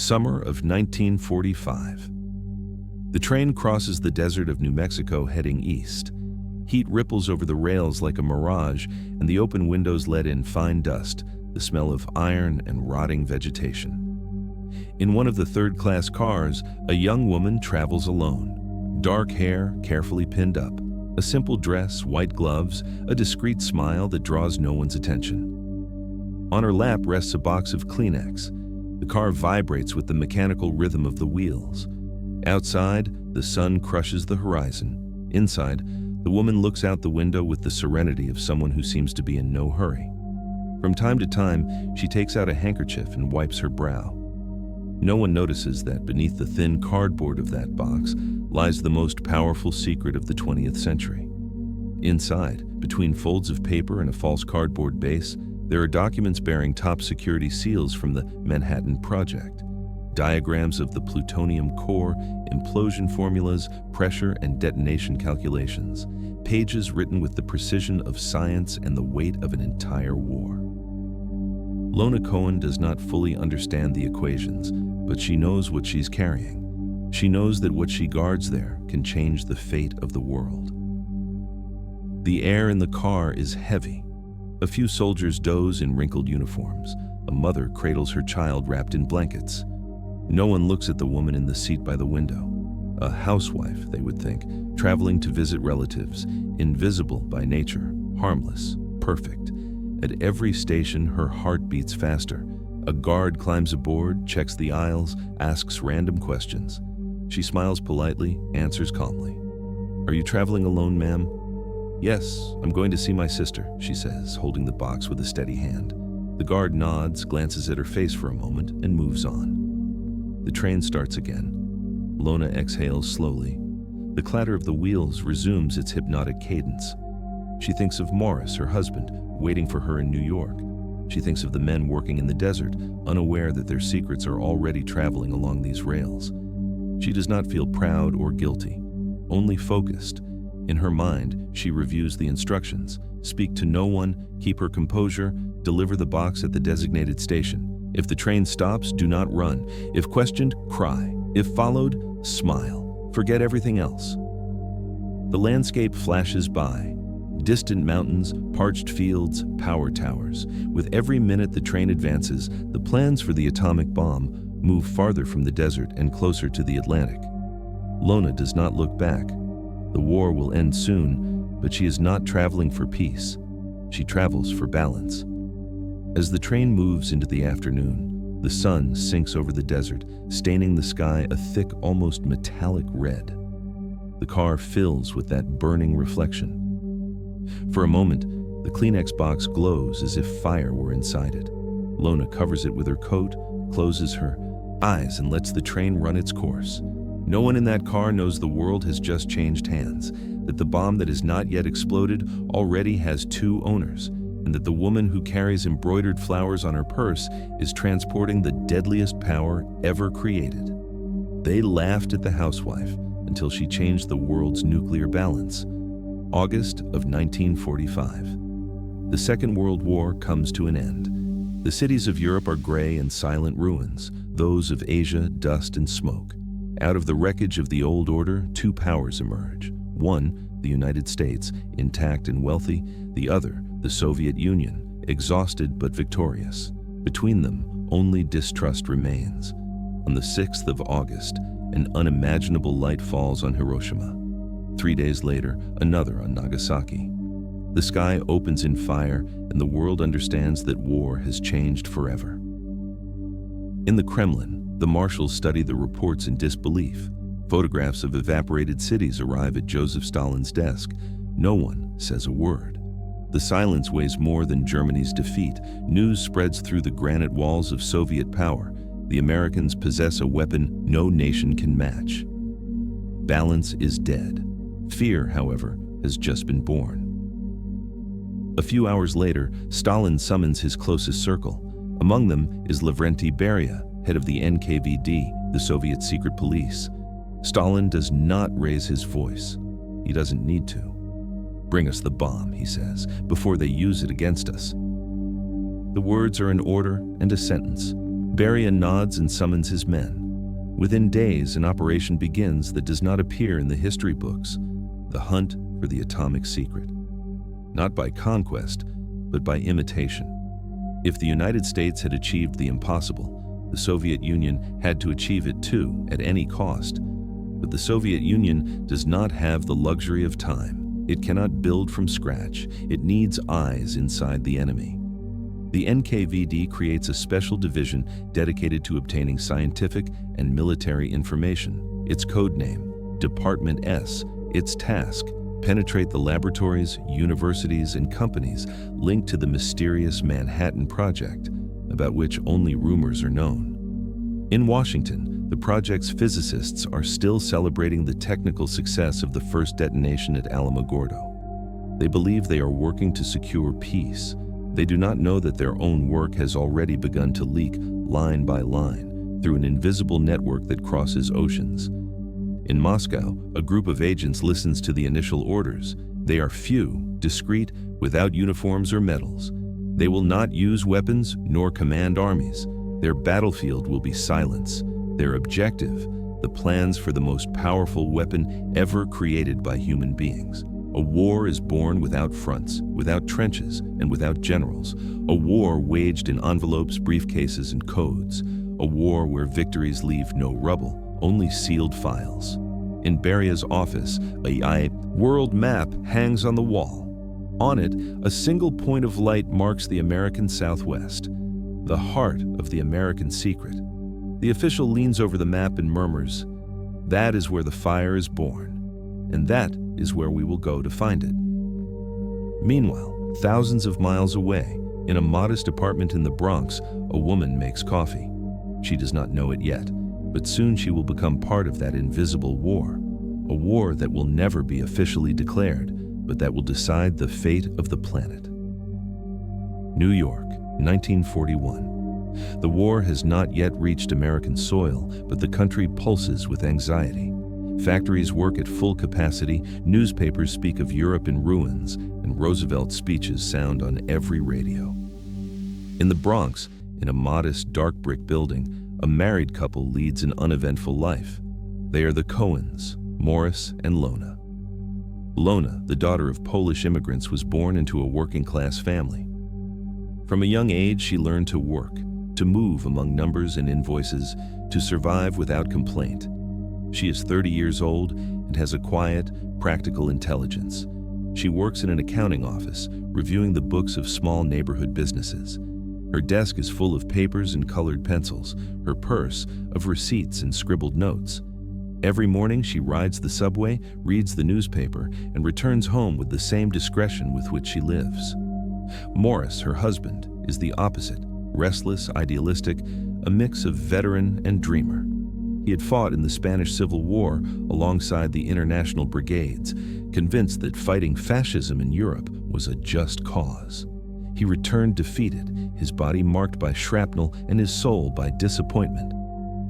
Summer of 1945. The train crosses the desert of New Mexico heading east. Heat ripples over the rails like a mirage, and the open windows let in fine dust, the smell of iron and rotting vegetation. In one of the third-class cars, a young woman travels alone. Dark hair, carefully pinned up. A simple dress, white gloves, a discreet smile that draws no one's attention. On her lap rests a box of Kleenex. The car vibrates with the mechanical rhythm of the wheels. Outside, the sun crushes the horizon. Inside, the woman looks out the window with the serenity of someone who seems to be in no hurry. From time to time, she takes out a handkerchief and wipes her brow. No one notices that beneath the thin cardboard of that box lies the most powerful secret of the 20th century. Inside, between folds of paper and a false cardboard base, there are documents bearing top security seals from the Manhattan Project. Diagrams of the plutonium core, implosion formulas, pressure and detonation calculations. Pages written with the precision of science and the weight of an entire war. Lona Cohen does not fully understand the equations, but she knows what she's carrying. She knows that what she guards there can change the fate of the world. The air in the car is heavy. A few soldiers doze in wrinkled uniforms. A mother cradles her child wrapped in blankets. No one looks at the woman in the seat by the window. A housewife, they would think, traveling to visit relatives, invisible by nature, harmless, perfect. At every station, her heart beats faster. A guard climbs aboard, checks the aisles, asks random questions. She smiles politely, answers calmly. "Are you traveling alone, ma'am?" "Yes, I'm going to see my sister," she says, holding the box with a steady hand. The guard nods, glances at her face for a moment, and moves on. The train starts again. Lona exhales slowly. The clatter of the wheels resumes its hypnotic cadence. She thinks of Morris, her husband, waiting for her in New York. She thinks of the men working in the desert, unaware that their secrets are already traveling along these rails. She does not feel proud or guilty, only focused. In her mind, she reviews the instructions. Speak to no one, keep her composure, deliver the box at the designated station. If the train stops, do not run. If questioned, cry. If followed, smile. Forget everything else. The landscape flashes by. Distant mountains, parched fields, power towers. With every minute the train advances, the plans for the atomic bomb move farther from the desert and closer to the Atlantic. Lona does not look back. The war will end soon, but she is not traveling for peace. She travels for balance. As the train moves into the afternoon, the sun sinks over the desert, staining the sky a thick, almost metallic red. The car fills with that burning reflection. For a moment, the Kleenex box glows as if fire were inside it. Lona covers it with her coat, closes her eyes, and lets the train run its course. No one in that car knows the world has just changed hands, that the bomb that has not yet exploded already has two owners, and that the woman who carries embroidered flowers on her purse is transporting the deadliest power ever created. They laughed at the housewife until she changed the world's nuclear balance. August of 1945. The Second World War comes to an end. The cities of Europe are gray and silent ruins, those of Asia, dust and smoke. Out of the wreckage of the old order, two powers emerge. One, the United States, intact and wealthy. The other, the Soviet Union, exhausted but victorious. Between them, only distrust remains. On the 6th of August, an unimaginable light falls on Hiroshima. 3 days later, another on Nagasaki. The sky opens in fire, and the world understands that war has changed forever. In the Kremlin, the marshals study the reports in disbelief. Photographs of evaporated cities arrive at Joseph Stalin's desk. No one says a word. The silence weighs more than Germany's defeat. News spreads through the granite walls of Soviet power. The Americans possess a weapon no nation can match. Balance is dead. Fear, however, has just been born. A few hours later, Stalin summons his closest circle. Among them is Lavrenti Beria, head of the NKVD, the Soviet secret police. Stalin does not raise his voice. He doesn't need to. "Bring us the bomb," he says, "before they use it against us." The words are an order and a sentence. Beria nods and summons his men. Within days, an operation begins that does not appear in the history books, the hunt for the atomic secret. Not by conquest, but by imitation. If the United States had achieved the impossible, the Soviet Union had to achieve it too, at any cost. But the Soviet Union does not have the luxury of time. It cannot build from scratch. It needs eyes inside the enemy. The NKVD creates a special division dedicated to obtaining scientific and military information. Its code name, Department S. Its task, penetrate the laboratories, universities, and companies linked to the mysterious Manhattan Project, about which only rumors are known. In Washington, the project's physicists are still celebrating the technical success of the first detonation at Alamogordo. They believe they are working to secure peace. They do not know that their own work has already begun to leak, line by line, through an invisible network that crosses oceans. In Moscow, a group of agents listens to the initial orders. They are few, discreet, without uniforms or medals. They will not use weapons nor command armies. Their battlefield will be silence. Their objective, the plans for the most powerful weapon ever created by human beings. A war is born without fronts, without trenches, and without generals. A war waged in envelopes, briefcases, and codes. A war where victories leave no rubble, only sealed files. In Beria's office, a world map hangs on the wall. On it, a single point of light marks the American Southwest, the heart of the American secret. The official leans over the map and murmurs, "That is where the fire is born, and that is where we will go to find it." Meanwhile, thousands of miles away, in a modest apartment in the Bronx, a woman makes coffee. She does not know it yet, but soon she will become part of that invisible war, a war that will never be officially declared, but that will decide the fate of the planet. New York, 1941. The war has not yet reached American soil, but the country pulses with anxiety. Factories work at full capacity, newspapers speak of Europe in ruins, and Roosevelt's speeches sound on every radio. In the Bronx, in a modest dark brick building, a married couple leads an uneventful life. They are the Cohens, Morris and Lona. Lona, the daughter of Polish immigrants, was born into a working-class family. From a young age, she learned to work, to move among numbers and invoices, to survive without complaint. She is 30 years old and has a quiet, practical intelligence. She works in an accounting office, reviewing the books of small neighborhood businesses. Her desk is full of papers and colored pencils, her purse of receipts and scribbled notes. Every morning she rides the subway, reads the newspaper, and returns home with the same discretion with which she lives. Morris, her husband, is the opposite, restless, idealistic, a mix of veteran and dreamer. He had fought in the Spanish Civil War alongside the international brigades, convinced that fighting fascism in Europe was a just cause. He returned defeated, his body marked by shrapnel and his soul by disappointment.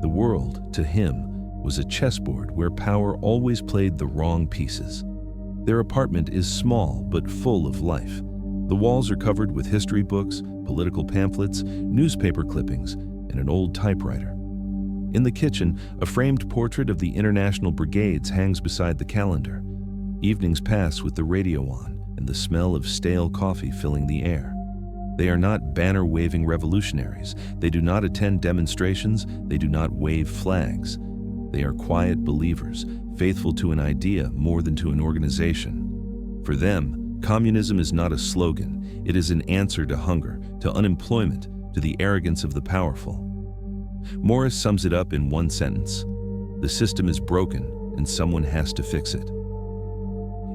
The world, to him, was a chessboard where power always played the wrong pieces. Their apartment is small but full of life. The walls are covered with history books, political pamphlets, newspaper clippings, and an old typewriter. In the kitchen, a framed portrait of the International Brigades hangs beside the calendar. Evenings pass with the radio on and the smell of stale coffee filling the air. They are not banner-waving revolutionaries. They do not attend demonstrations. They do not wave flags. They are quiet believers, faithful to an idea more than to an organization. For them, communism is not a slogan. It is an answer to hunger, to unemployment, to the arrogance of the powerful. Morris sums it up in one sentence: the system is broken and someone has to fix it.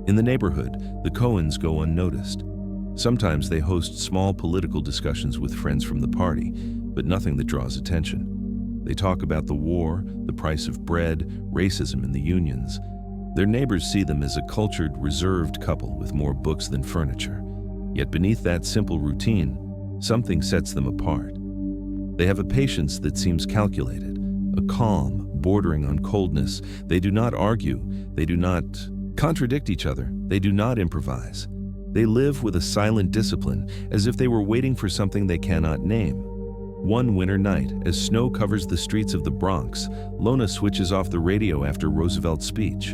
In the neighborhood, the Cohens go unnoticed. Sometimes they host small political discussions with friends from the party, but nothing that draws attention. They talk about the war, the price of bread, racism, and the unions. Their neighbors see them as a cultured, reserved couple with more books than furniture. Yet beneath that simple routine, something sets them apart. They have a patience that seems calculated, a calm bordering on coldness. They do not argue. They do not contradict each other. They do not improvise. They live with a silent discipline, as if they were waiting for something they cannot name. One winter night, as snow covers the streets of the Bronx, Lona switches off the radio after Roosevelt's speech.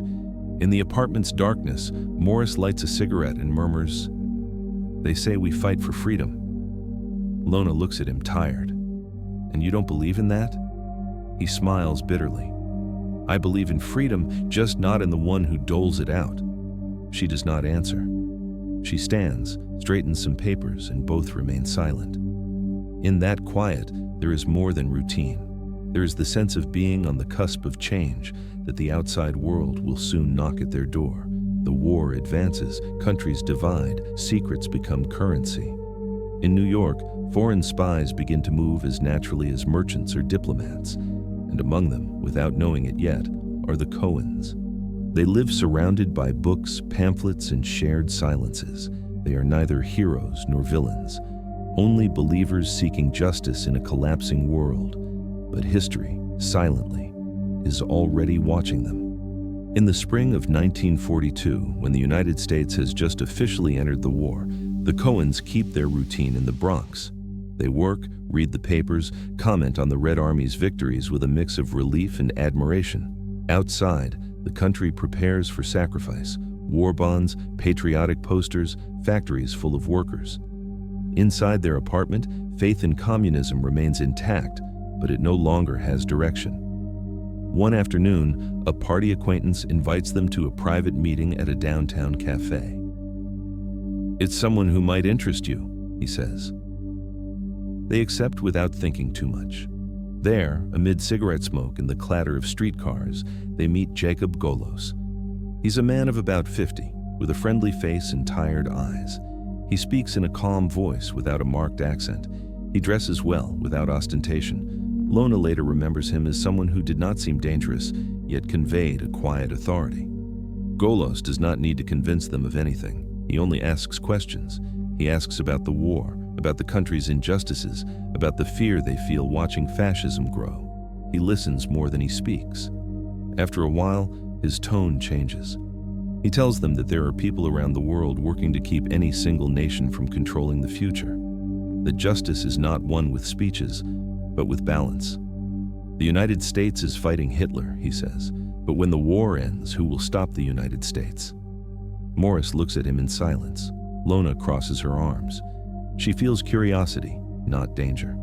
In the apartment's darkness, Morris lights a cigarette and murmurs, "They say we fight for freedom." Lona looks at him, tired. "And you don't believe in that?" He smiles bitterly. "I believe in freedom, just not in the one who doles it out." She does not answer. She stands, straightens some papers, and both remain silent. In that quiet, there is more than routine. There is the sense of being on the cusp of change, that the outside world will soon knock at their door. The war advances, countries divide, secrets become currency. In New York, foreign spies begin to move as naturally as merchants or diplomats, and among them, without knowing it yet, are the Cohens. They live surrounded by books, pamphlets, and shared silences. They are neither heroes nor villains, only believers seeking justice in a collapsing world. But history, silently, is already watching them. In the spring of 1942, when the United States has just officially entered the war, the Cohens keep their routine in the Bronx. They work, read the papers, comment on the Red Army's victories with a mix of relief and admiration. Outside, the country prepares for sacrifice. War bonds, patriotic posters, factories full of workers. Inside their apartment, faith in communism remains intact, but it no longer has direction. One afternoon, a party acquaintance invites them to a private meeting at a downtown cafe. "It's someone who might interest you," he says. They accept without thinking too much. There, amid cigarette smoke and the clatter of streetcars, they meet Jacob Golos. He's a man of about 50, with a friendly face and tired eyes. He speaks in a calm voice without a marked accent. He dresses well, without ostentation. Lona later remembers him as someone who did not seem dangerous, yet conveyed a quiet authority. Golos does not need to convince them of anything. He only asks questions. He asks about the war, about the country's injustices, about the fear they feel watching fascism grow. He listens more than he speaks. After a while, his tone changes. He tells them that there are people around the world working to keep any single nation from controlling the future. That justice is not won with speeches, but with balance. The United States is fighting Hitler, he says, but when the war ends, who will stop the United States? Morris looks at him in silence. Lona crosses her arms. She feels curiosity, not danger.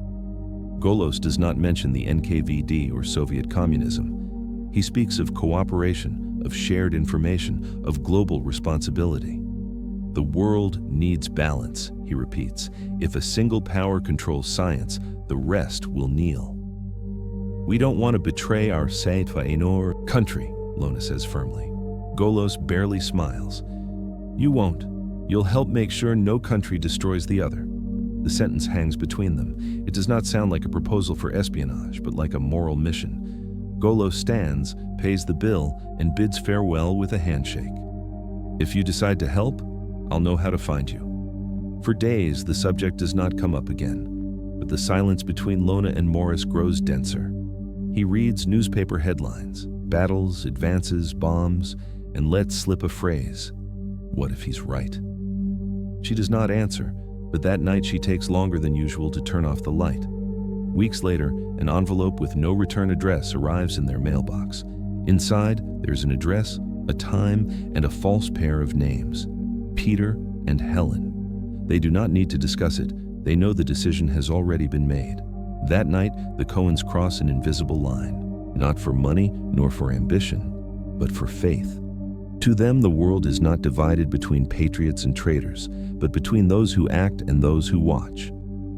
Golos does not mention the NKVD or Soviet communism. He speaks of cooperation, of shared information, of global responsibility. The world needs balance, he repeats. If a single power controls science, the rest will kneel. We don't want to betray our citoyen country, Lona says firmly. Golos barely smiles. You won't. You'll help make sure no country destroys the other. The sentence hangs between them. It does not sound like a proposal for espionage, but like a moral mission. Golos stands, pays the bill, and bids farewell with a handshake. If you decide to help, I'll know how to find you. For days, the subject does not come up again, but the silence between Lona and Morris grows denser. He reads newspaper headlines, battles, advances, bombs, and lets slip a phrase. What if he's right? She does not answer, but that night she takes longer than usual to turn off the light. Weeks later, an envelope with no return address arrives in their mailbox. Inside, there's an address, a time, and a false pair of names. Peter and Helen. They do not need to discuss it. They know the decision has already been made. That night, the Cohens cross an invisible line, not for money nor for ambition, but for faith. To them, the world is not divided between patriots and traitors, but between those who act and those who watch.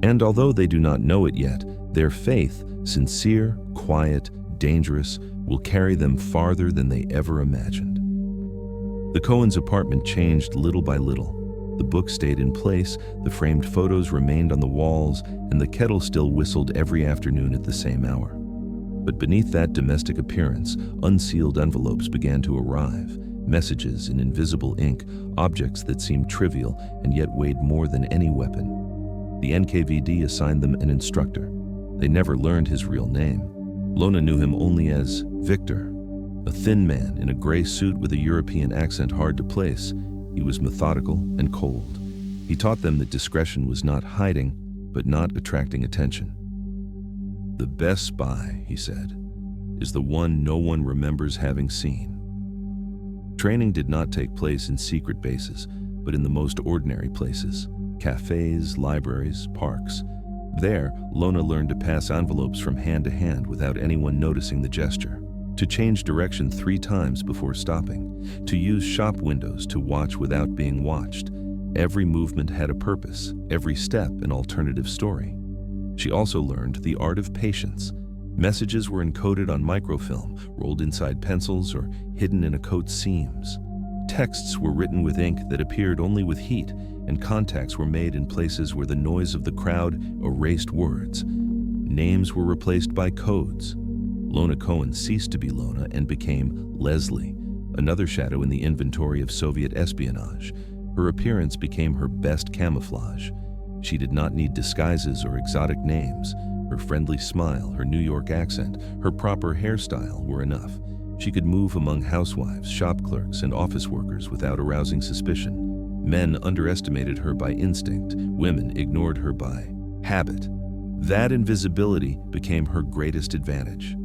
And although they do not know it yet, their faith, sincere, quiet, dangerous, will carry them farther than they ever imagined. The Cohens' apartment changed little by little. The book stayed in place, the framed photos remained on the walls, and the kettle still whistled every afternoon at the same hour. But beneath that domestic appearance, unsealed envelopes began to arrive, messages in invisible ink, objects that seemed trivial and yet weighed more than any weapon. The NKVD assigned them an instructor. They never learned his real name. Lona knew him only as Victor, a thin man in a gray suit with a European accent hard to place. He was methodical and cold. He taught them that discretion was not hiding, but not attracting attention. "The best spy," he said, "is the one no one remembers having seen." Training did not take place in secret bases, but in the most ordinary places: cafes, libraries, parks. There, Lona learned to pass envelopes from hand to hand without anyone noticing the gesture, to change direction 3 times before stopping, to use shop windows to watch without being watched. Every movement had a purpose, every step an alternative story. She also learned the art of patience. Messages were encoded on microfilm, rolled inside pencils, or hidden in a coat's seams. Texts were written with ink that appeared only with heat, and contacts were made in places where the noise of the crowd erased words. Names were replaced by codes. Lona Cohen ceased to be Lona and became Leslie, another shadow in the inventory of Soviet espionage. Her appearance became her best camouflage. She did not need disguises or exotic names. Her friendly smile, her New York accent, her proper hairstyle were enough. She could move among housewives, shop clerks, and office workers without arousing suspicion. Men underestimated her by instinct. Women ignored her by habit. That invisibility became her greatest advantage.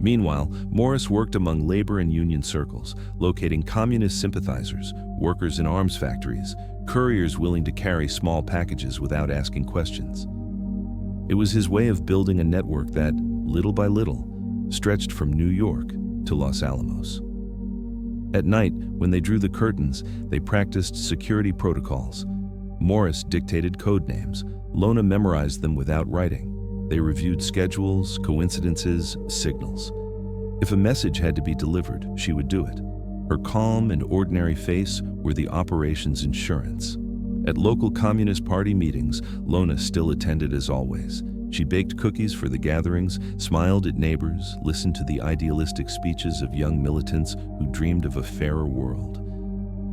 Meanwhile, Morris worked among labor and union circles, locating communist sympathizers, workers in arms factories, couriers willing to carry small packages without asking questions. It was his way of building a network that, little by little, stretched from New York to Los Alamos. At night, when they drew the curtains, they practiced security protocols. Morris dictated code names. Lona memorized them without writing. They reviewed schedules, coincidences, signals. If a message had to be delivered, she would do it. Her calm and ordinary face were the operation's insurance. At local Communist Party meetings, Lona still attended as always. She baked cookies for the gatherings, smiled at neighbors, listened to the idealistic speeches of young militants who dreamed of a fairer world.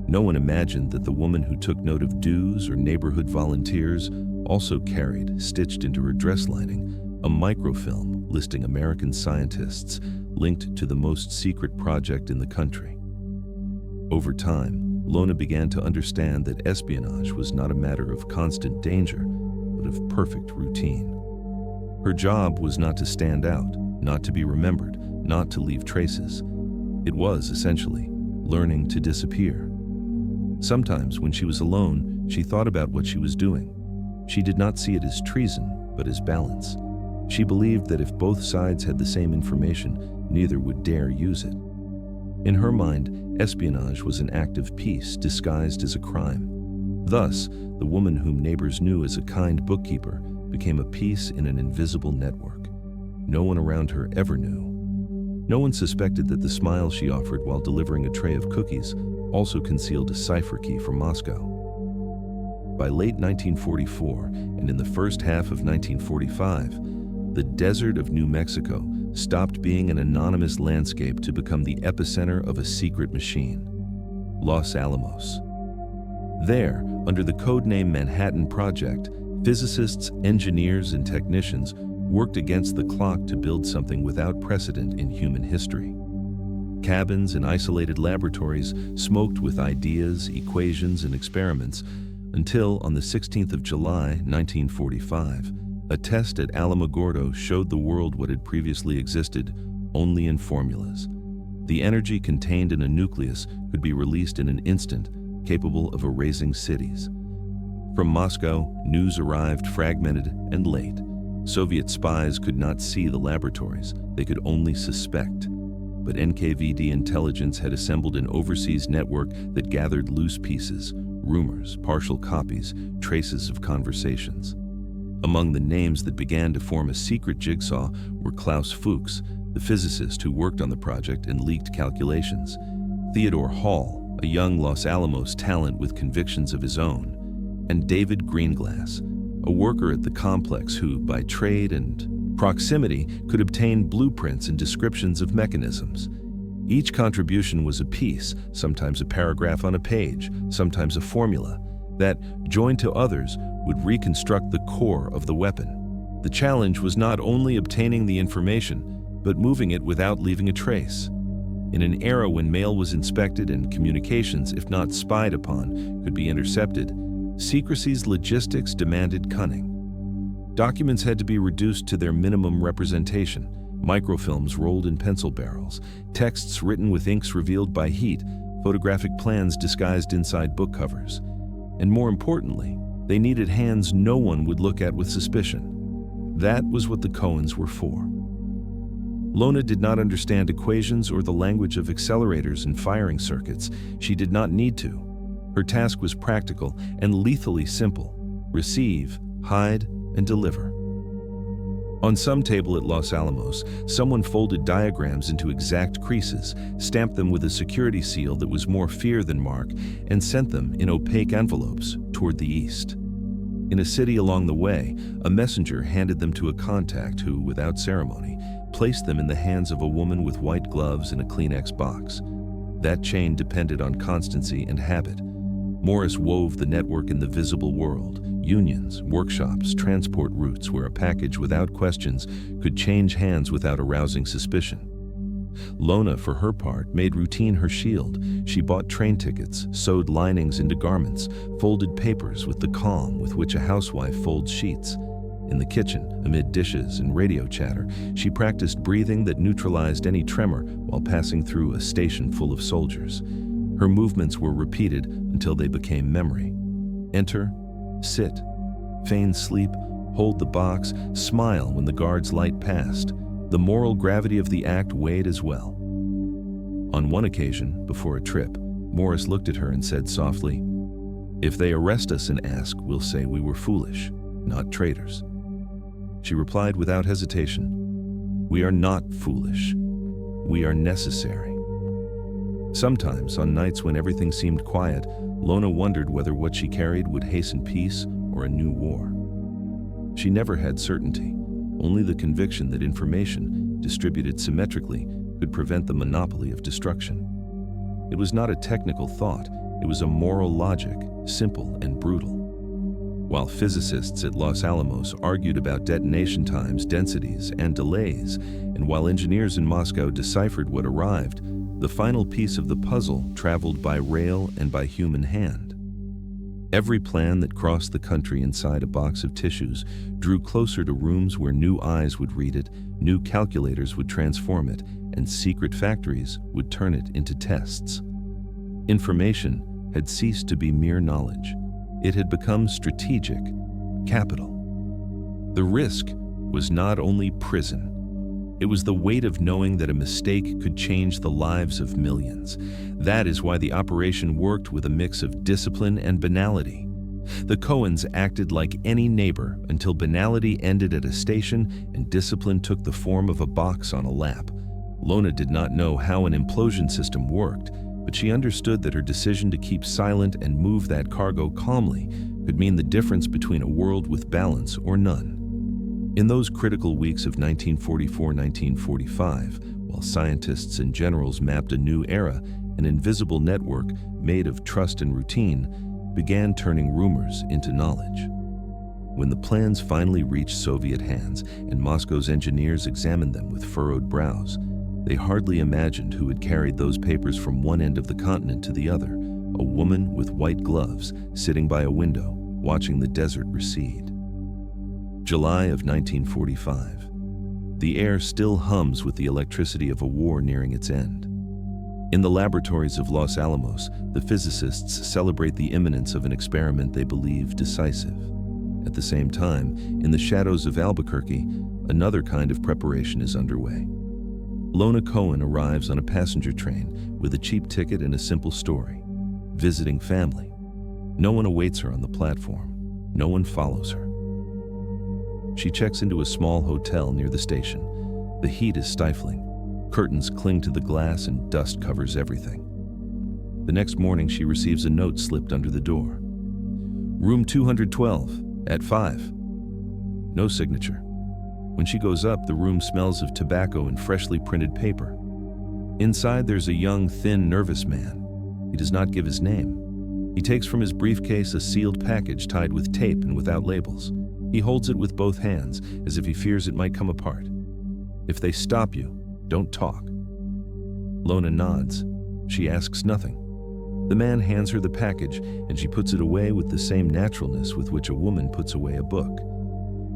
No one imagined that the woman who took note of dues or neighborhood volunteers also carried, stitched into her dress lining, a microfilm listing American scientists linked to the most secret project in the country. Over time, Lona began to understand that espionage was not a matter of constant danger, but of perfect routine. Her job was not to stand out, not to be remembered, not to leave traces. It was, essentially, learning to disappear. Sometimes, when she was alone, she thought about what she was doing. She did not see it as treason, but as balance. She believed that if both sides had the same information, neither would dare use it. In her mind, espionage was an act of peace disguised as a crime. Thus, the woman whom neighbors knew as a kind bookkeeper became a piece in an invisible network. No one around her ever knew. No one suspected that the smile she offered while delivering a tray of cookies also concealed a cipher key from Moscow. By late 1944 and in the first half of 1945, the desert of New Mexico stopped being an anonymous landscape to become the epicenter of a secret machine: Los Alamos. There, under the codename Manhattan Project, physicists, engineers, and technicians worked against the clock to build something without precedent in human history. Cabins and isolated laboratories smoked with ideas, equations, and experiments until, on the 16th of July, 1945, a test at Alamogordo showed the world what had previously existed only in formulas. The energy contained in a nucleus could be released in an instant, capable of erasing cities. From Moscow, news arrived fragmented and late. Soviet spies could not see the laboratories, they could only suspect. But NKVD intelligence had assembled an overseas network that gathered loose pieces, rumors, partial copies, traces of conversations. Among the names that began to form a secret jigsaw were Klaus Fuchs, the physicist who worked on the project and leaked calculations; Theodore Hall, a young Los Alamos talent with convictions of his own; and David Greenglass, a worker at the complex who, by trade and proximity, could obtain blueprints and descriptions of mechanisms. Each contribution was a piece, sometimes a paragraph on a page, sometimes a formula, that, joined to others, would reconstruct the core of the weapon. The challenge was not only obtaining the information, but moving it without leaving a trace. In an era when mail was inspected and communications, if not spied upon, could be intercepted, secrecy's logistics demanded cunning. Documents had to be reduced to their minimum representation, microfilms rolled in pencil barrels, texts written with inks revealed by heat, photographic plans disguised inside book covers. And more importantly, they needed hands no one would look at with suspicion. That was what the Cohens were for. Lona did not understand equations or the language of accelerators and firing circuits. She did not need to. Her task was practical and lethally simple: receive, hide, and deliver. On some table at Los Alamos, someone folded diagrams into exact creases, stamped them with a security seal that was more fear than mark, and sent them in opaque envelopes toward the east. In a city along the way, a messenger handed them to a contact who, without ceremony, placed them in the hands of a woman with white gloves and a Kleenex box. That chain depended on constancy and habit. Morris wove the network in the visible world: unions, workshops, transport routes where a package without questions could change hands without arousing suspicion. Lona, for her part, made routine her shield. She bought train tickets, sewed linings into garments, folded papers with the calm with which a housewife folds sheets. In the kitchen, amid dishes and radio chatter, she practiced breathing that neutralized any tremor while passing through a station full of soldiers. Her movements were repeated until they became memory. Enter, sit, feign sleep, hold the box, smile when the guard's light passed. The moral gravity of the act weighed as well. On one occasion, before a trip, Morris looked at her and said softly, "If they arrest us and ask, we'll say we were foolish, not traitors." She replied without hesitation, "We are not foolish. We are necessary." Sometimes, on nights when everything seemed quiet, Lona wondered whether what she carried would hasten peace or a new war. She never had certainty, only the conviction that information, distributed symmetrically, could prevent the monopoly of destruction. It was not a technical thought, it was a moral logic, simple and brutal. While physicists at Los Alamos argued about detonation times, densities, and delays, and while engineers in Moscow deciphered what arrived, the final piece of the puzzle traveled by rail and by human hand. Every plan that crossed the country inside a box of tissues drew closer to rooms where new eyes would read it, new calculators would transform it, and secret factories would turn it into tests. Information had ceased to be mere knowledge. It had become strategic, capital. The risk was not only prison. It was the weight of knowing that a mistake could change the lives of millions. That is why the operation worked with a mix of discipline and banality. The Cohens acted like any neighbor until banality ended at a station and discipline took the form of a box on a lap. Lona did not know how an implosion system worked, but she understood that her decision to keep silent and move that cargo calmly could mean the difference between a world with balance or none. In those critical weeks of 1944-1945, while scientists and generals mapped a new era, an invisible network made of trust and routine began turning rumors into knowledge. When the plans finally reached Soviet hands and Moscow's engineers examined them with furrowed brows, they hardly imagined who had carried those papers from one end of the continent to the other, a woman with white gloves sitting by a window, watching the desert recede. July of 1945. The air still hums with the electricity of a war nearing its end. In the laboratories of Los Alamos, the physicists celebrate the imminence of an experiment they believe decisive. At the same time, in the shadows of Albuquerque, another kind of preparation is underway. Lona Cohen arrives on a passenger train with a cheap ticket and a simple story: visiting family. No one awaits her on the platform. No one follows her. She checks into a small hotel near the station. The heat is stifling. Curtains cling to the glass and dust covers everything. The next morning, she receives a note slipped under the door. Room 212, at 5. No signature. When she goes up, the room smells of tobacco and freshly printed paper. Inside, there's a young, thin, nervous man. He does not give his name. He takes from his briefcase a sealed package tied with tape and without labels. He holds it with both hands, as if he fears it might come apart. If they stop you, don't talk. Lona nods. She asks nothing. The man hands her the package, and she puts it away with the same naturalness with which a woman puts away a book.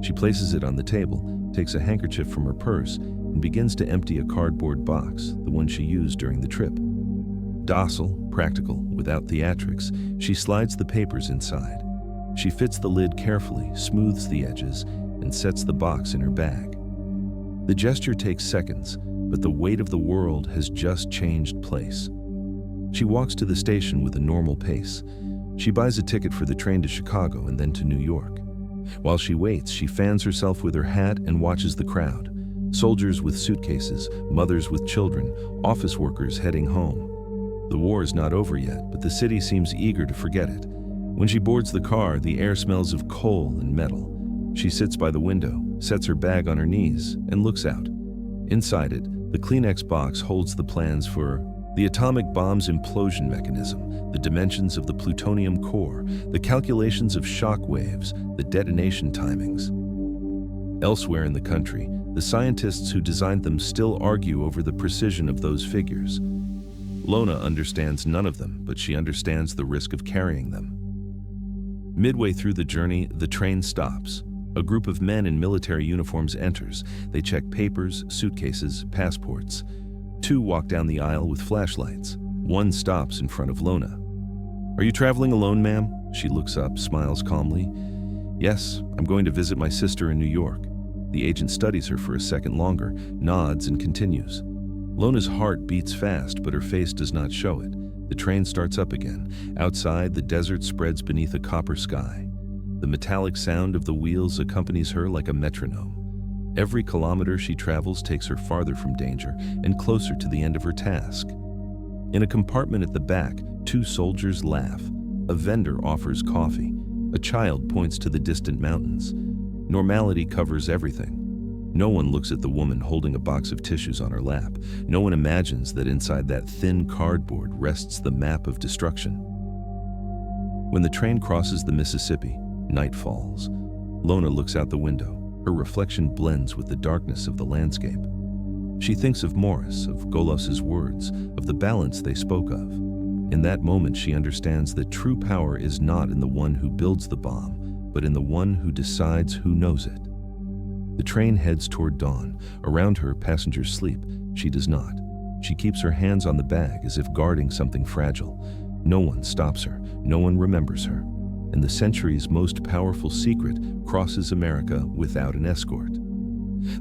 She places it on the table, takes a handkerchief from her purse, and begins to empty a cardboard box, the one she used during the trip. Docile, practical, without theatrics, she slides the papers inside. She fits the lid carefully, smooths the edges, and sets the box in her bag. The gesture takes seconds, but the weight of the world has just changed place. She walks to the station with a normal pace. She buys a ticket for the train to Chicago and then to New York. While she waits, she fans herself with her hat and watches the crowd. Soldiers with suitcases, mothers with children, office workers heading home. The war is not over yet, but the city seems eager to forget it. When she boards the car, the air smells of coal and metal. She sits by the window, sets her bag on her knees, and looks out. Inside it, the Kleenex box holds the plans for the atomic bomb's implosion mechanism, the dimensions of the plutonium core, the calculations of shock waves, the detonation timings. Elsewhere in the country, the scientists who designed them still argue over the precision of those figures. Lona understands none of them, but she understands the risk of carrying them. Midway through the journey, the train stops. A group of men in military uniforms enters. They check papers, suitcases, passports. Two walk down the aisle with flashlights. One stops in front of Lona. "Are you traveling alone, ma'am?" She looks up, smiles calmly. "Yes, I'm going to visit my sister in New York." The agent studies her for a second longer, nods, and continues. Lona's heart beats fast, but her face does not show it. The train starts up again. Outside, the desert spreads beneath a copper sky. The metallic sound of the wheels accompanies her like a metronome. Every kilometer she travels takes her farther from danger and closer to the end of her task. In a compartment at the back, two soldiers laugh. A vendor offers coffee. A child points to the distant mountains. Normality covers everything. No one looks at the woman holding a box of tissues on her lap. No one imagines that inside that thin cardboard rests the map of destruction. When the train crosses the Mississippi, night falls. Lona looks out the window. Her reflection blends with the darkness of the landscape. She thinks of Morris, of Golos's words, of the balance they spoke of. In that moment, she understands that true power is not in the one who builds the bomb, but in the one who decides who knows it. The train heads toward dawn. Around her, passengers sleep. She does not. She keeps her hands on the bag as if guarding something fragile. No one stops her. No one remembers her. And the century's most powerful secret crosses America without an escort.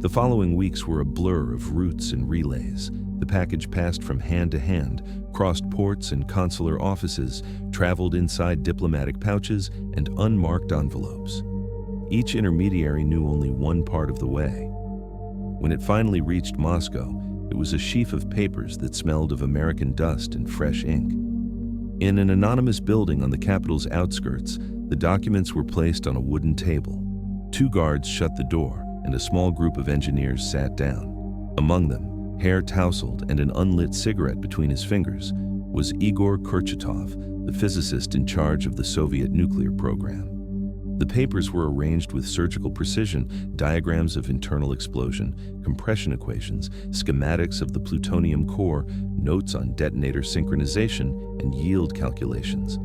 The following weeks were a blur of routes and relays. The package passed from hand to hand, crossed ports and consular offices, traveled inside diplomatic pouches and unmarked envelopes. Each intermediary knew only one part of the way. When it finally reached Moscow, it was a sheaf of papers that smelled of American dust and fresh ink. In an anonymous building on the capital's outskirts, the documents were placed on a wooden table. Two guards shut the door, and a small group of engineers sat down. Among them, hair tousled and an unlit cigarette between his fingers, was Igor Kurchatov, the physicist in charge of the Soviet nuclear program. The papers were arranged with surgical precision, diagrams of internal explosion, compression equations, schematics of the plutonium core, notes on detonator synchronization, and yield calculations.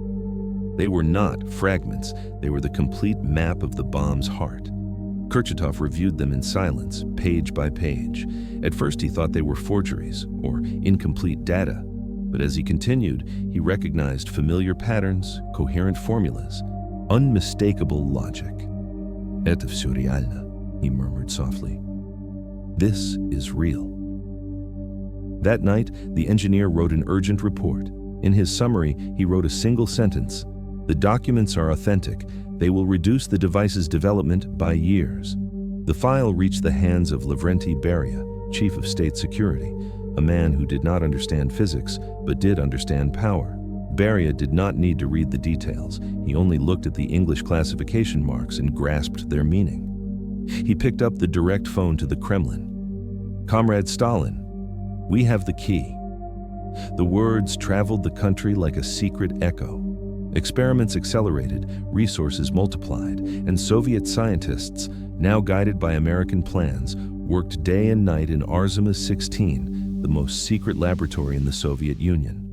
They were not fragments, they were the complete map of the bomb's heart. Kurchatov reviewed them in silence, page by page. At first he thought they were forgeries, or incomplete data, but as he continued, he recognized familiar patterns, coherent formulas, unmistakable logic. "Это всё реально," he murmured softly. "This is real." That night, the engineer wrote an urgent report. In his summary, he wrote a single sentence: "The documents are authentic. They will reduce the device's development by years." The file reached the hands of Lavrenti Beria, Chief of State Security, a man who did not understand physics, but did understand power. Beria did not need to read the details. He only looked at the English classification marks and grasped their meaning. He picked up the direct phone to the Kremlin. "Comrade Stalin, we have the key." The words traveled the country like a secret echo. Experiments accelerated, resources multiplied, and Soviet scientists, now guided by American plans, worked day and night in Artemis 16, the most secret laboratory in the Soviet Union.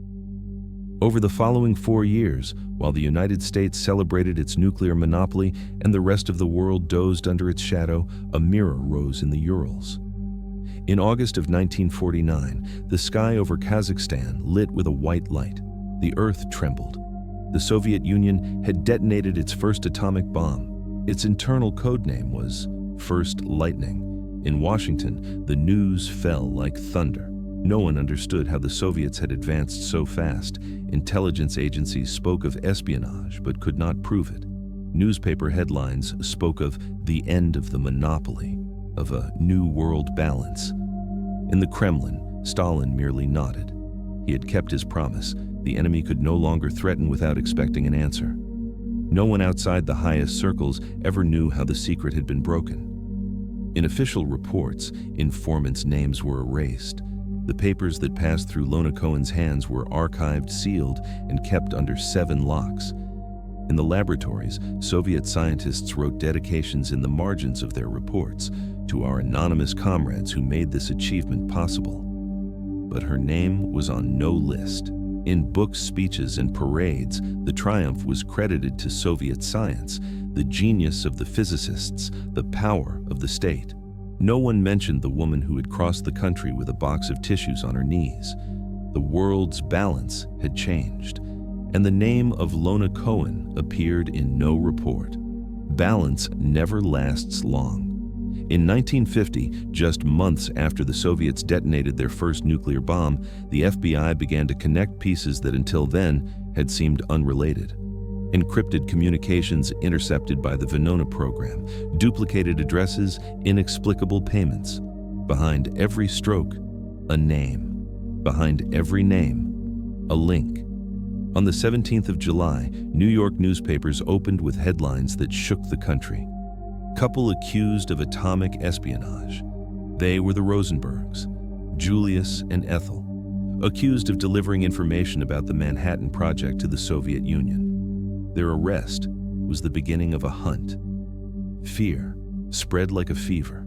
Over the following 4 years, while the United States celebrated its nuclear monopoly and the rest of the world dozed under its shadow, a mirror rose in the Urals. In August of 1949, the sky over Kazakhstan lit with a white light. The earth trembled. The Soviet Union had detonated its first atomic bomb. Its internal codename was First Lightning. In Washington, the news fell like thunder. No one understood how the Soviets had advanced so fast. Intelligence agencies spoke of espionage but could not prove it. Newspaper headlines spoke of the end of the monopoly, of a new world balance. In the Kremlin, Stalin merely nodded. He had kept his promise. The enemy could no longer threaten without expecting an answer. No one outside the highest circles ever knew how the secret had been broken. In official reports, informants' names were erased. The papers that passed through Lona Cohen's hands were archived, sealed, and kept under 7 locks. In the laboratories, Soviet scientists wrote dedications in the margins of their reports to our anonymous comrades who made this achievement possible. But her name was on no list. In books, speeches, and parades, the triumph was credited to Soviet science, the genius of the physicists, the power of the state. No one mentioned the woman who had crossed the country with a box of tissues on her knees. The world's balance had changed, and the name of Lona Cohen appeared in no report. Balance never lasts long. In 1950, just months after the Soviets detonated their first nuclear bomb, the FBI began to connect pieces that until then had seemed unrelated. Encrypted communications intercepted by the Venona program, duplicated addresses, inexplicable payments. Behind every stroke, a name. Behind every name, a link. On the 17th of July, New York newspapers opened with headlines that shook the country. Couple accused of atomic espionage. They were the Rosenbergs, Julius and Ethel, accused of delivering information about the Manhattan Project to the Soviet Union. Their arrest was the beginning of a hunt. Fear spread like a fever.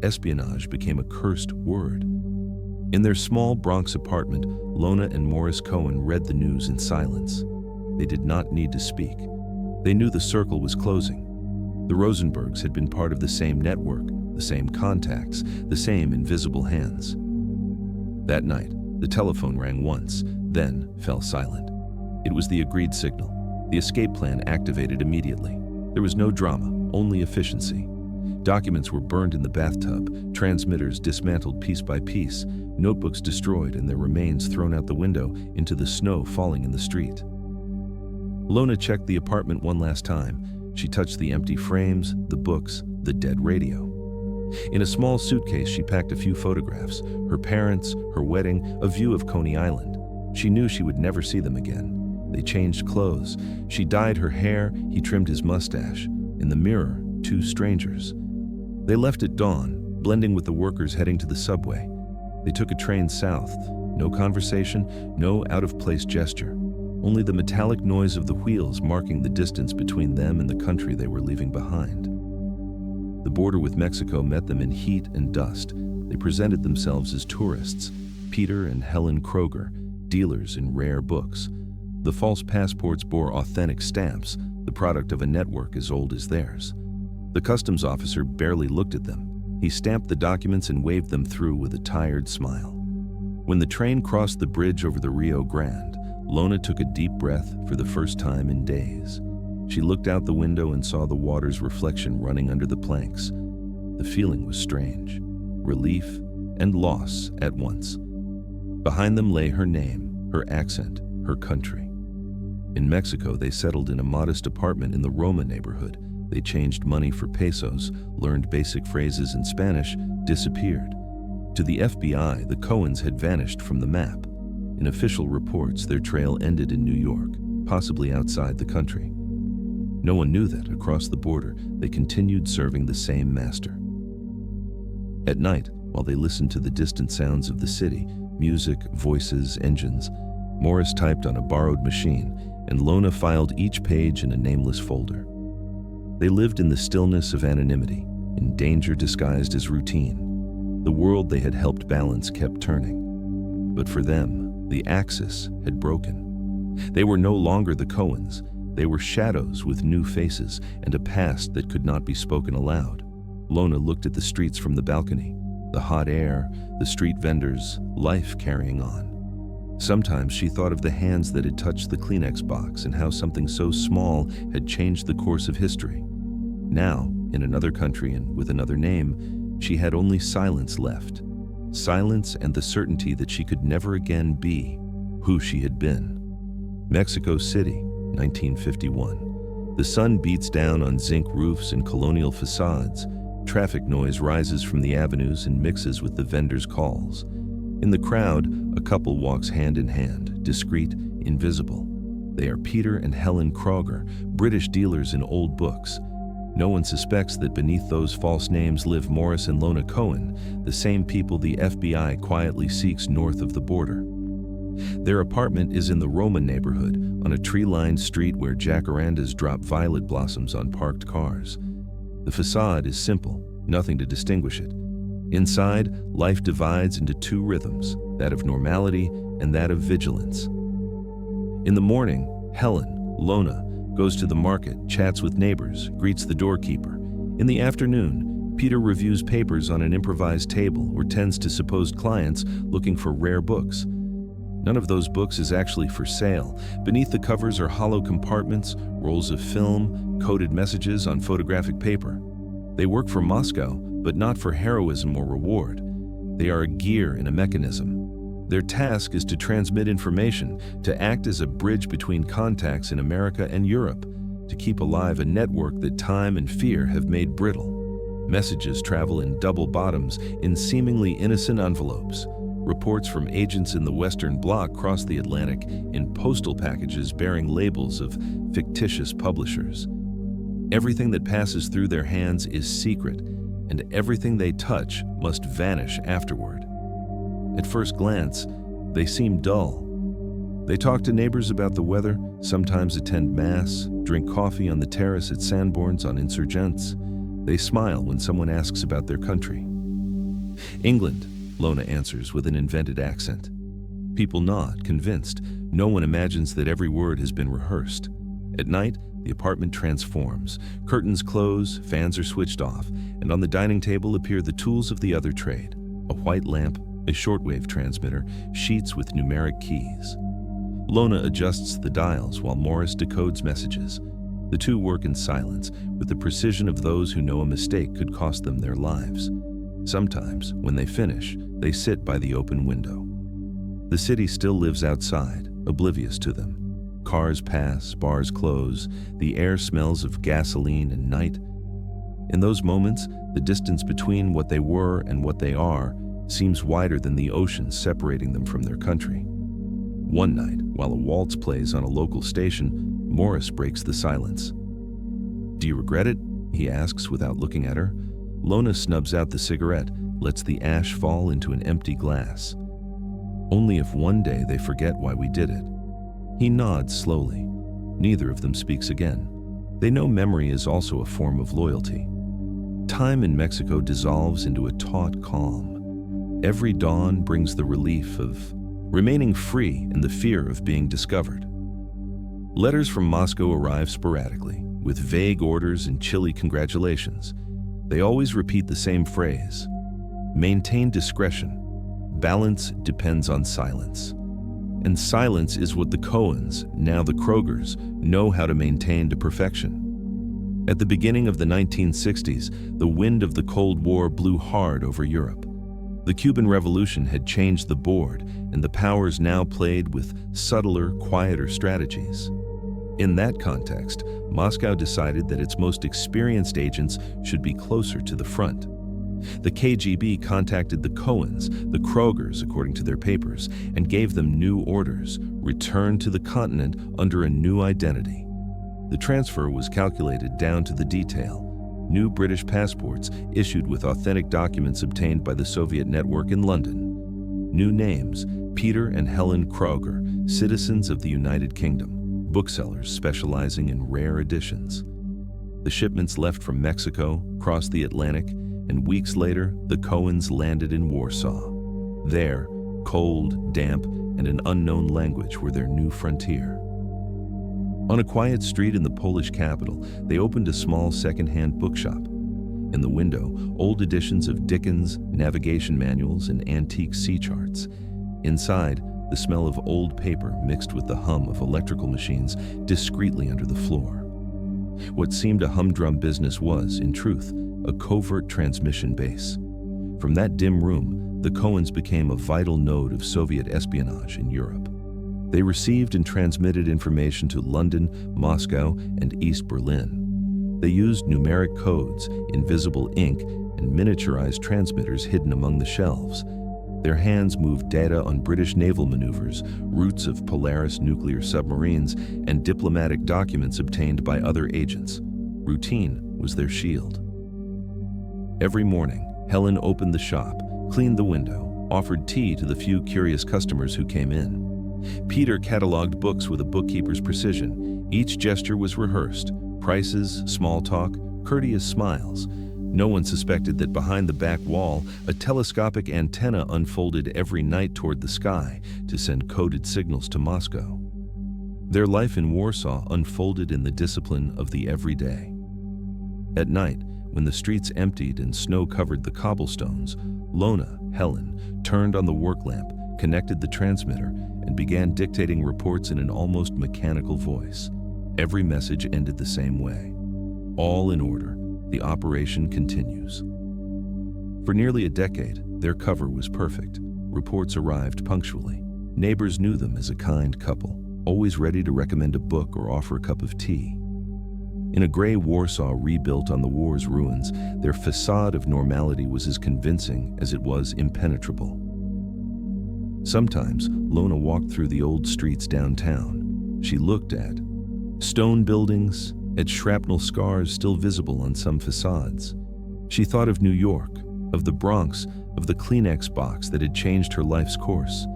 Espionage became a cursed word. In their small Bronx apartment, Lona and Morris Cohen read the news in silence. They did not need to speak. They knew the circle was closing. The Rosenbergs had been part of the same network, the same contacts, the same invisible hands. That night, the telephone rang once, then fell silent. It was the agreed signal. The escape plan activated immediately. There was no drama, only efficiency. Documents were burned in the bathtub, transmitters dismantled piece by piece, notebooks destroyed and their remains thrown out the window into the snow falling in the street. Lona checked the apartment one last time. She touched the empty frames, the books, the dead radio. In a small suitcase, she packed a few photographs, her parents, her wedding, a view of Coney Island. She knew she would never see them again. They changed clothes. She dyed her hair, he trimmed his mustache. In the mirror, 2 strangers. They left at dawn, blending with the workers heading to the subway. They took a train south. No conversation, no out-of-place gesture. Only the metallic noise of the wheels marking the distance between them and the country they were leaving behind. The border with Mexico met them in heat and dust. They presented themselves as tourists, Peter and Helen Kroger, dealers in rare books. The false passports bore authentic stamps, the product of a network as old as theirs. The customs officer barely looked at them. He stamped the documents and waved them through with a tired smile. When the train crossed the bridge over the Rio Grande, Lona took a deep breath for the first time in days. She looked out the window and saw the water's reflection running under the planks. The feeling was strange, relief and loss at once. Behind them lay her name, her accent, her country. In Mexico, they settled in a modest apartment in the Roma neighborhood. They changed money for pesos, learned basic phrases in Spanish, disappeared. To the FBI, the Cohens had vanished from the map. In official reports, their trail ended in New York, possibly outside the country. No one knew that across the border, they continued serving the same master. At night, while they listened to the distant sounds of the city, music, voices, engines, Morris typed on a borrowed machine, and Lona filed each page in a nameless folder. They lived in the stillness of anonymity, in danger disguised as routine. The world they had helped balance kept turning. But for them, the axis had broken. They were no longer the Cohens. They were shadows with new faces and a past that could not be spoken aloud. Lona looked at the streets from the balcony, the hot air, the street vendors, life carrying on. Sometimes she thought of the hands that had touched the Kleenex box and how something so small had changed the course of history. Now, in another country and with another name, she had only silence left. Silence and the certainty that she could never again be who she had been. Mexico City, 1951. The sun beats down on zinc roofs and colonial facades. Traffic noise rises from the avenues and mixes with the vendors' calls. In the crowd, a couple walks hand in hand, discreet, invisible. They are Peter and Helen Kroger, British dealers in old books. No one suspects that beneath those false names live Morris and Lona Cohen, the same people the FBI quietly seeks north of the border. Their apartment is in the Roman neighborhood, on a tree-lined street where jacarandas drop violet blossoms on parked cars. The facade is simple, nothing to distinguish it. Inside, life divides into two rhythms, that of normality and that of vigilance. In the morning, Helen, Lona, goes to the market, chats with neighbors, greets the doorkeeper. In the afternoon, Peter reviews papers on an improvised table or tends to supposed clients looking for rare books. None of those books is actually for sale. Beneath the covers are hollow compartments, rolls of film, coded messages on photographic paper. They work for Moscow, but not for heroism or reward. They are a gear in a mechanism. Their task is to transmit information, to act as a bridge between contacts in America and Europe, to keep alive a network that time and fear have made brittle. Messages travel in double bottoms, in seemingly innocent envelopes. Reports from agents in the Western Bloc cross the Atlantic in postal packages bearing labels of fictitious publishers. Everything that passes through their hands is secret, and everything they touch must vanish afterward. At first glance, they seem dull. They talk to neighbors about the weather, sometimes attend mass, drink coffee on the terrace at Sanborn's on Insurgents. They smile when someone asks about their country. England, Lona answers with an invented accent. People nod, convinced. No one imagines that every word has been rehearsed. At night, the apartment transforms. Curtains close, fans are switched off, and on the dining table appear the tools of the other trade: a white lamp, a shortwave transmitter, sheets with numeric keys. Lona adjusts the dials while Morris decodes messages. The two work in silence, with the precision of those who know a mistake could cost them their lives. Sometimes, when they finish, they sit by the open window. The city still lives outside, oblivious to them. Cars pass, bars close, the air smells of gasoline and night. In those moments, the distance between what they were and what they are seems wider than the ocean separating them from their country. One night, while a waltz plays on a local station, Morris breaks the silence. "Do you regret it?" he asks without looking at her. Lona snubs out the cigarette, lets the ash fall into an empty glass. "Only if one day they forget why we did it." He nods slowly. Neither of them speaks again. They know memory is also a form of loyalty. Time in Mexico dissolves into a taut calm. Every dawn brings the relief of remaining free and the fear of being discovered. Letters from Moscow arrive sporadically, with vague orders and chilly congratulations. They always repeat the same phrase: maintain discretion. Balance depends on silence. And silence is what the Cohens, now the Krogers, know how to maintain to perfection. At the beginning of the 1960s, the wind of the Cold War blew hard over Europe. The Cuban Revolution had changed the board, and the powers now played with subtler, quieter strategies. In that context, Moscow decided that its most experienced agents should be closer to the front. The KGB contacted the Cohens, the Krogers according to their papers, and gave them new orders: return to the continent under a new identity. The transfer was calculated down to the detail. New British passports issued with authentic documents obtained by the Soviet network in London. New names: Peter and Helen Kroger, citizens of the United Kingdom, booksellers specializing in rare editions. The shipments left from Mexico, crossed the Atlantic, and weeks later, the Cohens landed in Warsaw. There, Cold, damp, and an unknown language were their new frontier. On a quiet street in the Polish capital, they opened a small second-hand bookshop. In the window, old editions of Dickens, navigation manuals, and antique sea charts. Inside, the smell of old paper mixed with the hum of electrical machines discreetly under the floor. What seemed a humdrum business was, in truth, a covert transmission base. From that dim room, the Cohens became a vital node of Soviet espionage in Europe. They received and transmitted information to London, Moscow, and East Berlin. They used numeric codes, invisible ink, and miniaturized transmitters hidden among the shelves. Their hands moved data on British naval maneuvers, routes of Polaris nuclear submarines, and diplomatic documents obtained by other agents. Routine was their shield. Every morning, Helen opened the shop, cleaned the window, offered tea to the few curious customers who came in. Peter cataloged books with a bookkeeper's precision. Each gesture was rehearsed. Prices, small talk, courteous smiles. No one suspected that behind the back wall, a telescopic antenna unfolded every night toward the sky to send coded signals to Moscow. Their life in Warsaw unfolded in the discipline of the everyday. At night, when the streets emptied and snow covered the cobblestones, Lona, Helen, turned on the work lamp, connected the transmitter, and began dictating reports in an almost mechanical voice. Every message ended the same way. All in order, the operation continues. For nearly a decade, their cover was perfect. Reports arrived punctually. Neighbors knew them as a kind couple, always ready to recommend a book or offer a cup of tea. In a gray Warsaw rebuilt on the war's ruins, their facade of normality was as convincing as it was impenetrable. Sometimes, Lona walked through the old streets downtown. She looked at stone buildings, at shrapnel scars still visible on some facades. She thought of New York, of the Bronx, of the Kleenex box that had changed her life's course.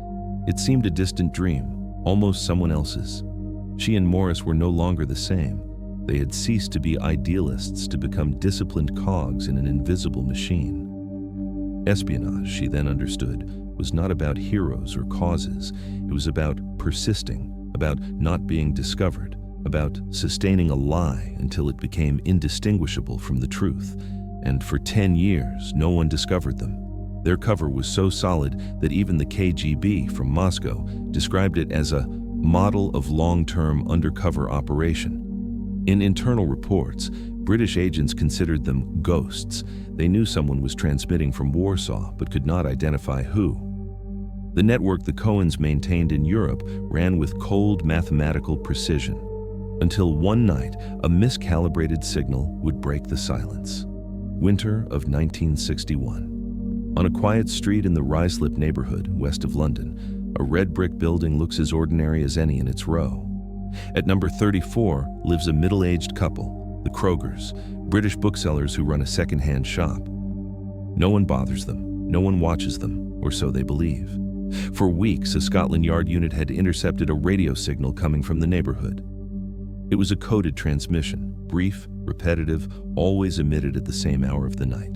It seemed a distant dream, almost someone else's. She and Morris were no longer the same. They had ceased to be idealists to become disciplined cogs in an invisible machine. Espionage, she then understood, was not about heroes or causes. It was about persisting, about not being discovered, about sustaining a lie until it became indistinguishable from the truth. And for 10 years, no one discovered them. Their cover was so solid that even the KGB from Moscow described it as a model of long-term undercover operation. In internal reports, British agents considered them ghosts. They knew someone was transmitting from Warsaw, but could not identify who. The network the Cohens maintained in Europe ran with cold mathematical precision, until one night, a miscalibrated signal would break the silence. Winter of 1961. On a quiet street in the Ruislip neighborhood, west of London, a red brick building looks as ordinary as any in its row. At number 34 lives a middle-aged couple, the Krogers, British booksellers who run a second-hand shop. No one bothers them, no one watches them, or so they believe. For weeks, a Scotland Yard unit had intercepted a radio signal coming from the neighborhood. It was a coded transmission, brief, repetitive, always emitted at the same hour of the night.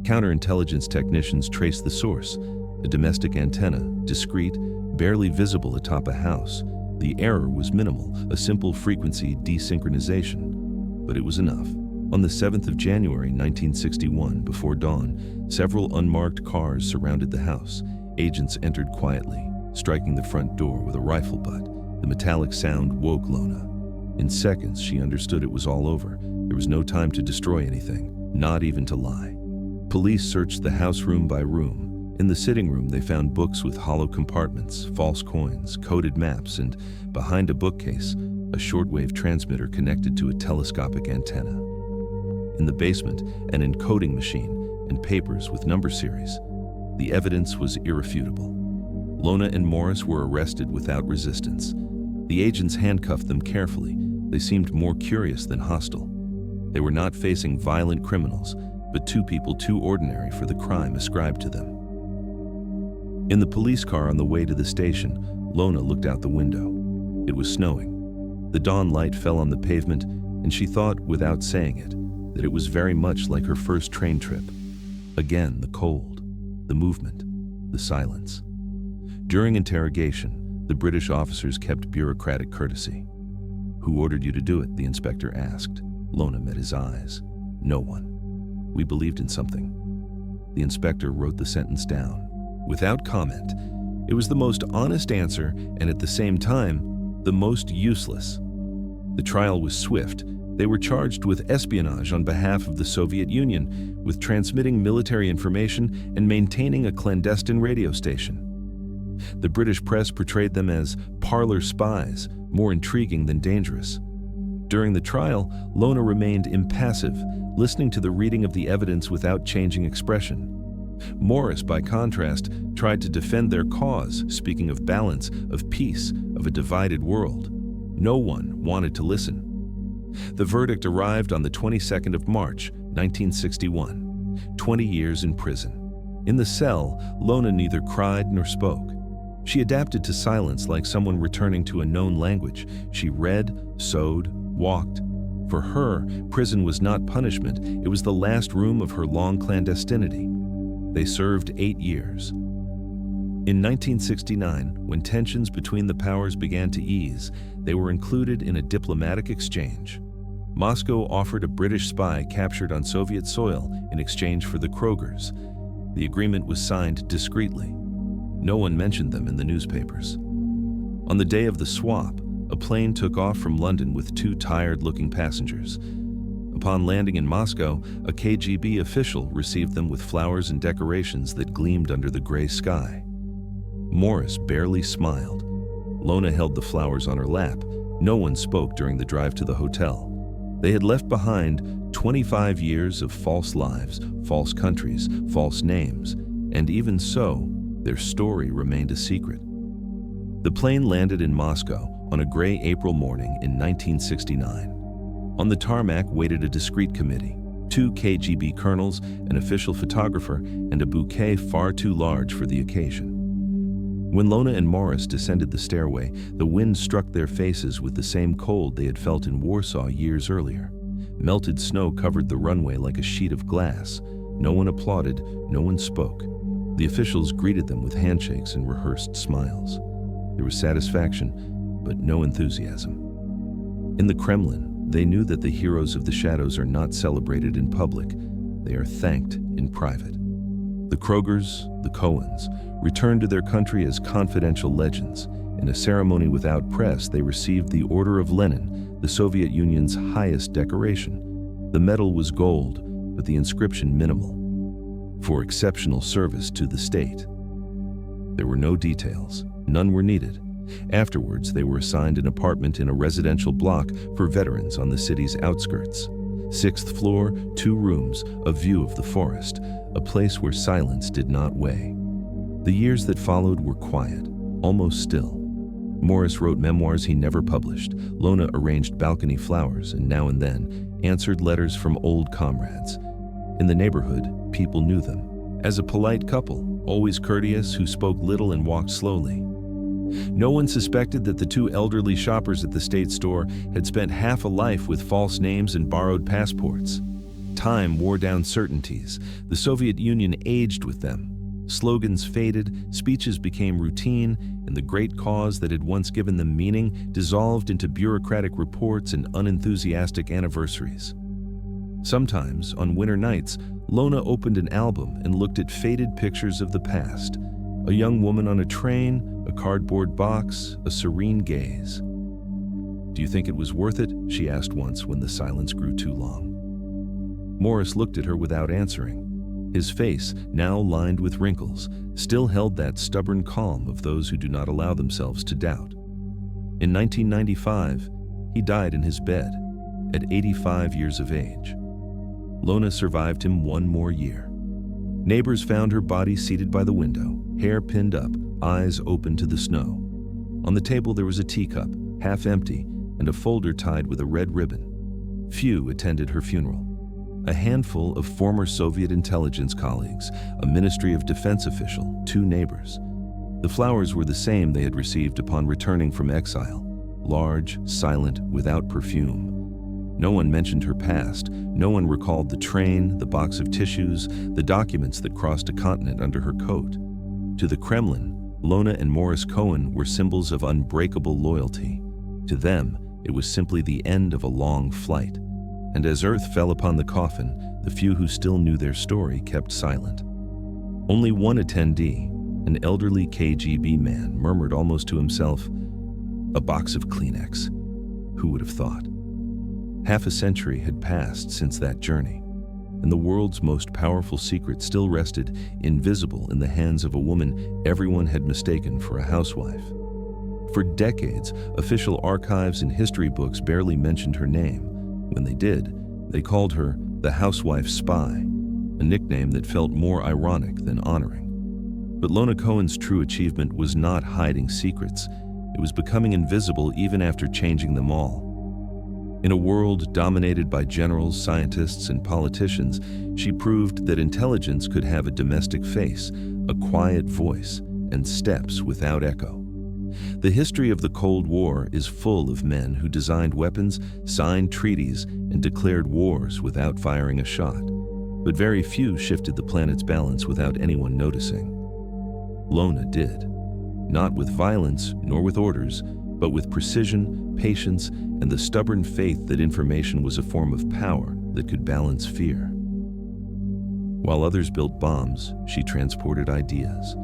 Counterintelligence technicians traced the source, a domestic antenna, discreet, barely visible atop a house. The error was minimal, a simple frequency desynchronization, but it was enough. On the 7th of January 1961, before dawn, several unmarked cars surrounded the house. Agents entered quietly, striking the front door with a rifle butt. The metallic sound woke Lona. In seconds, she understood it was all over. There was no time to destroy anything, not even to lie. Police searched the house room by room. In the sitting room, they found books with hollow compartments, false coins, coded maps, and behind a bookcase, a shortwave transmitter connected to a telescopic antenna. In the basement, an encoding machine and papers with number series. The evidence was irrefutable. Lona and Morris were arrested without resistance. The agents handcuffed them carefully. They seemed more curious than hostile. They were not facing violent criminals, but two people too ordinary for the crime ascribed to them. In the police car on the way to the station, Lona looked out the window. It was snowing. The dawn light fell on the pavement, and she thought, without saying it, that it was very much like her first train trip. Again, the cold, the movement, the silence. During interrogation, the British officers kept bureaucratic courtesy. "Who ordered you to do it?" the inspector asked. Lona met his eyes. "No one. We believed in something." The inspector wrote the sentence down. Without comment, it was the most honest answer and at the same time, the most useless. The trial was swift. They were charged with espionage on behalf of the Soviet Union, with transmitting military information and maintaining a clandestine radio station. The British press portrayed them as parlor spies, more intriguing than dangerous. During the trial, Lona remained impassive, listening to the reading of the evidence without changing expression. Morris, by contrast, tried to defend their cause, speaking of balance, of peace, of a divided world. No one wanted to listen. The verdict arrived on the 22nd of March, 1961, 20 years in prison. In the cell, Lona neither cried nor spoke. She adapted to silence like someone returning to a known language. She read, sewed, walked. For her, prison was not punishment, it was the last room of her long clandestinity. They served 8 years. In 1969, when tensions between the powers began to ease, they were included in a diplomatic exchange. Moscow offered a British spy captured on Soviet soil in exchange for the Krogers. The agreement was signed discreetly. No one mentioned them in the newspapers. On the day of the swap, a plane took off from London with 2 tired-looking passengers. Upon landing in Moscow, a KGB official received them with flowers and decorations that gleamed under the gray sky. Morris barely smiled. Lona held the flowers on her lap. No one spoke during the drive to the hotel. They had left behind 25 years of false lives, false countries, false names, and even so, their story remained a secret. The plane landed in Moscow on a gray April morning in 1969. On the tarmac waited a discreet committee, 2 KGB colonels, an official photographer, and a bouquet far too large for the occasion. When Lona and Morris descended the stairway, the wind struck their faces with the same cold they had felt in Warsaw years earlier. Melted snow covered the runway like a sheet of glass. No one applauded, no one spoke. The officials greeted them with handshakes and rehearsed smiles. There was satisfaction, but no enthusiasm. In the Kremlin, they knew that the heroes of the shadows are not celebrated in public. They are thanked in private. The Krogers, the Cohens, returned to their country as confidential legends. In a ceremony without press, they received the Order of Lenin, the Soviet Union's highest decoration. The medal was gold, but the inscription minimal, for exceptional service to the state. There were no details. None were needed. Afterwards, they were assigned an apartment in a residential block for veterans on the city's outskirts. 6th floor, 2 rooms, a view of the forest, a place where silence did not weigh. The years that followed were quiet, almost still. Morris wrote memoirs he never published. Lona arranged balcony flowers and now and then answered letters from old comrades. In the neighborhood, people knew them as a polite couple, always courteous, who spoke little and walked slowly. No one suspected that the 2 elderly shoppers at the state store had spent half a life with false names and borrowed passports. Time wore down certainties. The Soviet Union aged with them. Slogans faded, speeches became routine, and the great cause that had once given them meaning dissolved into bureaucratic reports and unenthusiastic anniversaries. Sometimes, on winter nights, Lona opened an album and looked at faded pictures of the past. A young woman on a train, a cardboard box, a serene gaze. "Do you think it was worth it?" she asked once when the silence grew too long. Morris looked at her without answering. His face, now lined with wrinkles, still held that stubborn calm of those who do not allow themselves to doubt. In 1995, he died in his bed, at 85 years of age. Lona survived him 1 more year. Neighbors found her body seated by the window, hair pinned up, eyes open to the snow. On the table there was a teacup, half empty, and a folder tied with a red ribbon. Few attended her funeral. A handful of former Soviet intelligence colleagues, a Ministry of Defense official, 2 neighbors. The flowers were the same they had received upon returning from exile, large, silent, without perfume. No one mentioned her past. No one recalled the train, the box of tissues, the documents that crossed a continent under her coat. To the Kremlin, Lona and Morris Cohen were symbols of unbreakable loyalty. To them, it was simply the end of a long flight. And as earth fell upon the coffin, the few who still knew their story kept silent. Only one attendee, an elderly KGB man, murmured almost to himself, "A box of Kleenex. Who would have thought?" Half a century had passed since that journey, and the world's most powerful secret still rested invisible in the hands of a woman everyone had mistaken for a housewife. For decades, official archives and history books barely mentioned her name. When they did, they called her the Housewife Spy, a nickname that felt more ironic than honoring. But Lona Cohen's true achievement was not hiding secrets. It was becoming invisible even after changing them all. In a world dominated by generals, scientists, and politicians, she proved that intelligence could have a domestic face, a quiet voice, and steps without echo. The history of the Cold War is full of men who designed weapons, signed treaties, and declared wars without firing a shot. But very few shifted the planet's balance without anyone noticing. Lona did. Not with violence nor with orders, but with precision, patience, and the stubborn faith that information was a form of power that could balance fear. While others built bombs, she transported ideas.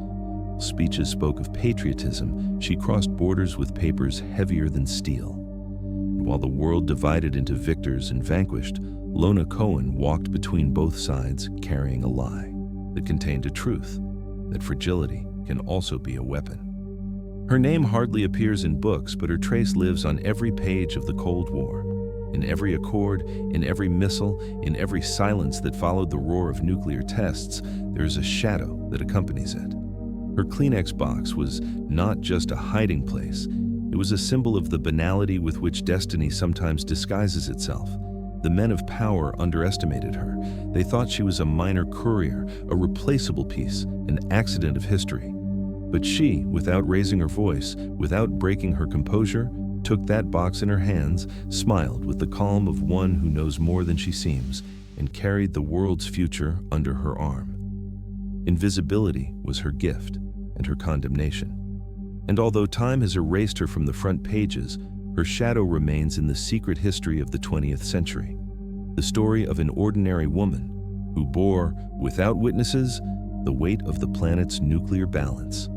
Speeches spoke of patriotism, she crossed borders with papers heavier than steel. And while the world divided into victors and vanquished, Lona Cohen walked between both sides carrying a lie that contained a truth, that fragility can also be a weapon. Her name hardly appears in books, but her trace lives on every page of the Cold War. In every accord, in every missile, in every silence that followed the roar of nuclear tests, there is a shadow that accompanies it. Her Kleenex box was not just a hiding place. It was a symbol of the banality with which destiny sometimes disguises itself. The men of power underestimated her. They thought she was a minor courier, a replaceable piece, an accident of history. But she, without raising her voice, without breaking her composure, took that box in her hands, smiled with the calm of one who knows more than she seems, and carried the world's future under her arm. Invisibility was her gift and her condemnation. And although time has erased her from the front pages, her shadow remains in the secret history of the 20th century. The story of an ordinary woman who bore, without witnesses, the weight of the planet's nuclear balance.